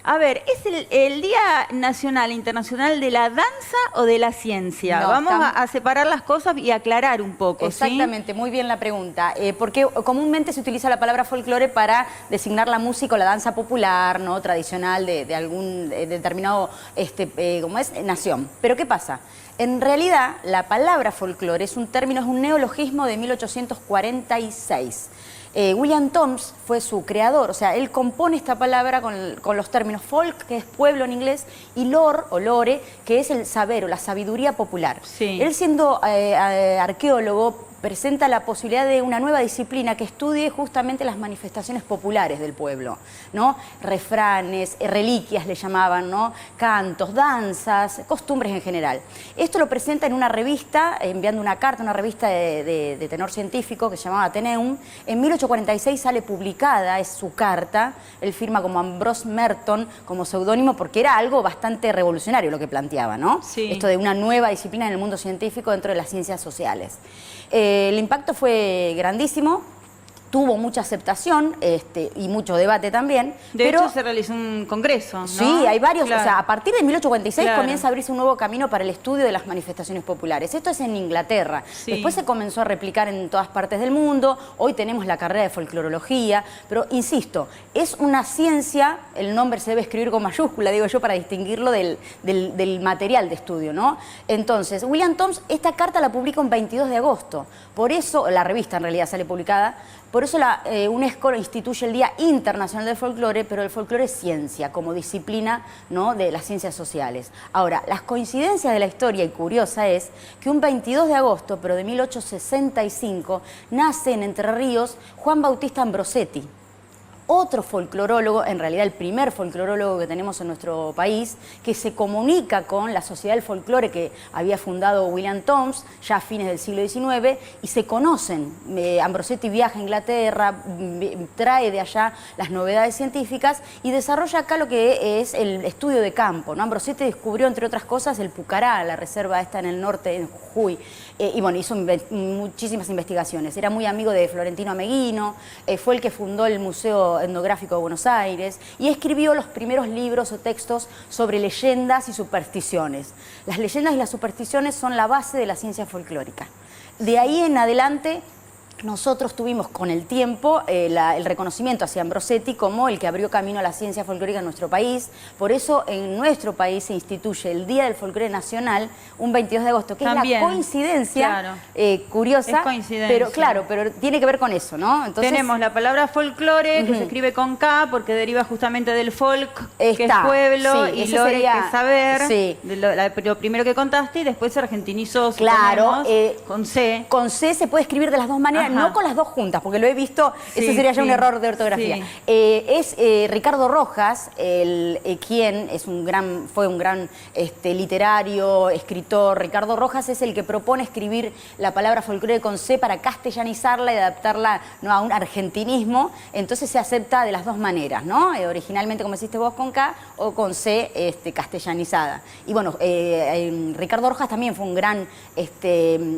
A ver, ¿es el Día Nacional e Internacional de la Danza o de la Ciencia? No, Vamos a separar las cosas y aclarar un poco, exactamente, ¿sí? Muy bien la pregunta. Porque comúnmente se utiliza la palabra folclore para designar la música o la danza popular, ¿no? Tradicional de algún determinado ¿cómo es? Nación. Pero ¿qué pasa? En realidad, la palabra folclore es un término, es un neologismo de 1846. William Thoms fue su creador, o sea, él compone esta palabra con los términos folk, que es pueblo en inglés, y lore, o lore, que es el saber o la sabiduría popular. Sí. Él, siendo arqueólogo, presenta la posibilidad de una nueva disciplina que estudie justamente las manifestaciones populares del pueblo, ¿no? Refranes, reliquias le llamaban, ¿no? Cantos, danzas, costumbres en general. Esto lo presenta en una revista, enviando una carta, una revista de tenor científico que se llamaba Atheneum. En 1846 sale publicada, es su carta. Él firma como Ambrose Merton, como seudónimo, porque era algo bastante revolucionario lo que planteaba, ¿no? Sí. Esto de una nueva disciplina en el mundo científico dentro de las ciencias sociales. El impacto fue grandísimo, tuvo mucha aceptación y mucho debate también. De hecho, se realizó un congreso, ¿no? Sí, hay varios. Claro. O sea, a partir de 1846 claro. comienza a abrirse un nuevo camino para el estudio de las manifestaciones populares. Esto es en Inglaterra. Sí. Después se comenzó a replicar en todas partes del mundo. Hoy tenemos la carrera de folclorología. Pero, insisto, es una ciencia, el nombre se debe escribir con mayúscula, digo yo, para distinguirlo del material de estudio, ¿no? Entonces, William Thoms, esta carta la publica un 22 de agosto. Por eso, la revista en realidad sale publicada. Por eso la UNESCO instituye el Día Internacional del Folclore, pero el folclore es ciencia, como disciplina, ¿no? De las ciencias sociales. Ahora, las coincidencias de la historia, y curiosa es, que un 22 de agosto, pero de 1865, nace en Entre Ríos Juan Bautista Ambrosetti. Otro folclorólogo, en realidad el primer folclorólogo que tenemos en nuestro país, que se comunica con la Sociedad del Folclore que había fundado William Thoms ya a fines del siglo XIX, y se conocen. Ambrosetti viaja a Inglaterra, trae de allá las novedades científicas y desarrolla acá lo que es el estudio de campo, ¿no? Ambrosetti descubrió, entre otras cosas, el Pucará, la reserva esta en el norte, en Jujuy, y bueno, hizo muchísimas investigaciones. Era muy amigo de Florentino Ameghino, fue el que fundó el Museo Etnográfico de Buenos Aires y escribió los primeros libros o textos sobre leyendas y supersticiones. Las leyendas y las supersticiones son la base de la ciencia folclórica. De ahí en adelante, nosotros tuvimos con el tiempo el reconocimiento hacia Ambrosetti como el que abrió camino a la ciencia folclórica en nuestro país. Por eso en nuestro país se instituye el Día del Folclore Nacional un 22 de agosto, que también, es la coincidencia, claro. Curiosa, Es coincidencia. pero claro, pero tiene que ver con eso, ¿no? Entonces, tenemos la palabra folclore, que se escribe con K, porque deriva justamente del folk, que es pueblo, sí, y lore, sería, que es saber, sí. lo primero que contaste, y después se argentinizó, claro, con C. Con C se puede escribir de las dos maneras, Ajá. no con las dos juntas, porque lo he visto, Sí, eso sería ya sí, un error de ortografía. sí. Es Ricardo Rojas, quien fue un gran literario, escritor. Ricardo Rojas es el que propone escribir la palabra folclore con C para castellanizarla y adaptarla, ¿no?, a un argentinismo. Entonces se acepta de las dos maneras, ¿no? Originalmente, como deciste vos, con K o con C castellanizada. Y bueno, Ricardo Rojas también fue un gran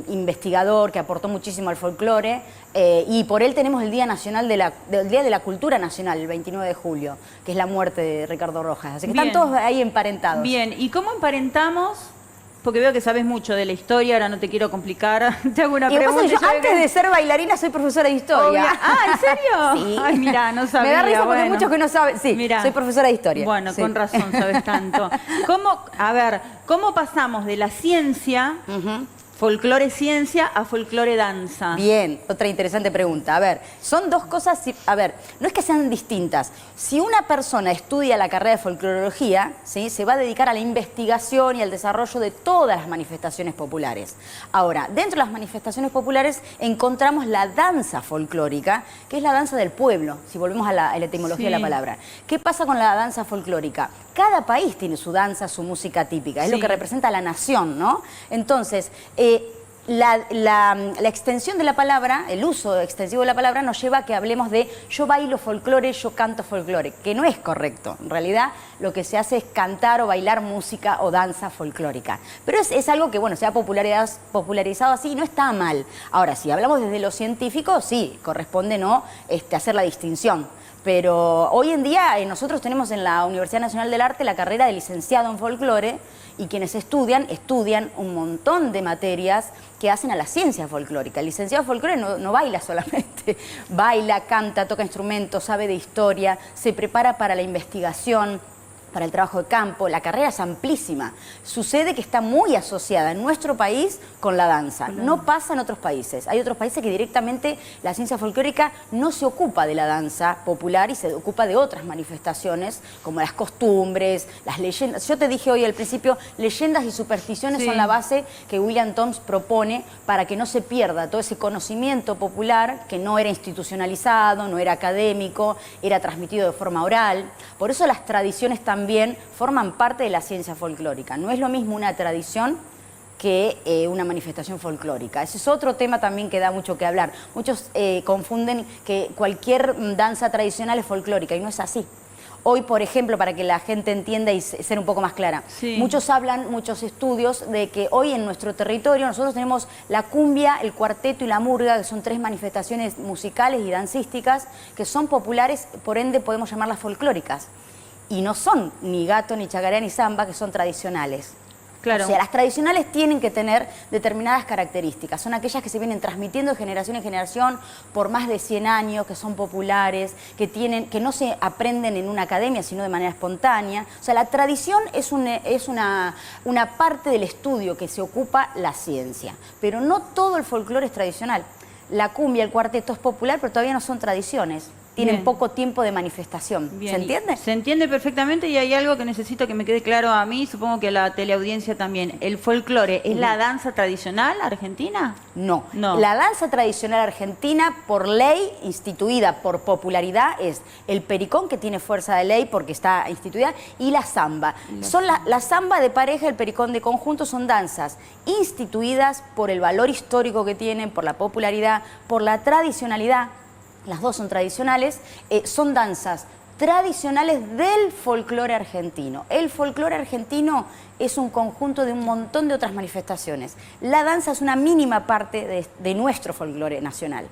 investigador que aportó muchísimo al folclore. Y por él tenemos el Día Nacional del Día de la Cultura Nacional, el 29 de julio, que es la muerte de Ricardo Rojas. Así que Bien. están todos ahí emparentados. Bien, ¿y cómo emparentamos? Porque veo que sabes mucho de la historia, ahora no te quiero complicar. Te hago una Y lo que pasa pregunta. es que yo antes de ser bailarina soy profesora de historia. Ah, ¿en serio? Sí. Ay, mira, no sabía. Me da risa porque bueno. muchos que no saben. Sí, Mirá. soy profesora de historia. Bueno, sí. con razón sabes tanto. ¿Cómo pasamos de la ciencia, folclore ciencia, a folclore danza? Bien, otra interesante pregunta. A ver, son dos cosas, a ver, no es que sean distintas. Si una persona estudia la carrera de folclorología, ¿sí?, se va a dedicar a la investigación y al desarrollo de todas las manifestaciones populares. Ahora, dentro de las manifestaciones populares encontramos la danza folclórica, que es la danza del pueblo, si volvemos a la etimología de la palabra. ¿Qué pasa con la danza folclórica? Cada país tiene su danza, su música típica, es lo que representa a la nación, ¿no? Entonces, la extensión de la palabra, el uso extensivo de la palabra nos lleva a que hablemos de yo bailo folclore, yo canto folclore, que no es correcto. En realidad lo que se hace es cantar o bailar música o danza folclórica. Pero es algo que, bueno, se ha popularizado así y no está mal. Ahora, si hablamos desde lo científico, sí, corresponde, ¿no?, hacer la distinción. Pero hoy en día nosotros tenemos en la Universidad Nacional del Arte la carrera de licenciado en folclore y quienes estudian un montón de materias que hacen a la ciencia folclórica. El licenciado en folclore no baila solamente, baila, canta, toca instrumentos, sabe de historia, se prepara para la investigación, para el trabajo de campo. La carrera es amplísima. Sucede que está muy asociada en nuestro país con la danza. No pasa en otros países. Hay otros países que directamente la ciencia folclórica no se ocupa de la danza popular y se ocupa de otras manifestaciones, como las costumbres, las leyendas. Yo te dije hoy al principio, leyendas y supersticiones son la base que William Toms propone para que no se pierda todo ese conocimiento popular que no era institucionalizado, no era académico, era transmitido de forma oral. Por eso las tradiciones también forman parte de la ciencia folclórica. No es lo mismo una tradición que una manifestación folclórica. Ese es otro tema también que da mucho que hablar. Muchos confunden que cualquier danza tradicional es folclórica y no es así. Hoy, por ejemplo, para que la gente entienda y ser un poco más clara, muchos estudios de que hoy en nuestro territorio nosotros tenemos la cumbia, el cuarteto y la murga, que son 3 manifestaciones musicales y dancísticas que son populares, por ende podemos llamarlas folclóricas. Y no son ni gato, ni chacarera, ni samba, que son tradicionales. Claro. O sea, las tradicionales tienen que tener determinadas características. Son aquellas que se vienen transmitiendo de generación en generación por más de 100 años, que son populares, que no se aprenden en una academia, sino de manera espontánea. O sea, la tradición es una parte del estudio que se ocupa la ciencia. Pero no todo el folclore es tradicional. La cumbia, el cuarteto es popular, pero todavía no son tradiciones. Tienen poco tiempo de manifestación. ¿Se entiende? Se entiende perfectamente y hay algo que necesito que me quede claro a mí, supongo que a la teleaudiencia también. ¿El folclore es la danza tradicional argentina? No. La danza tradicional argentina, por ley, instituida por popularidad, es el pericón, que tiene fuerza de ley porque está instituida, y la samba. La samba de pareja y el pericón de conjunto son danzas instituidas por el valor histórico que tienen, por la popularidad, por la tradicionalidad. Las dos son tradicionales, son danzas tradicionales del folclore argentino. El folclore argentino es un conjunto de un montón de otras manifestaciones. La danza es una mínima parte de nuestro folclore nacional.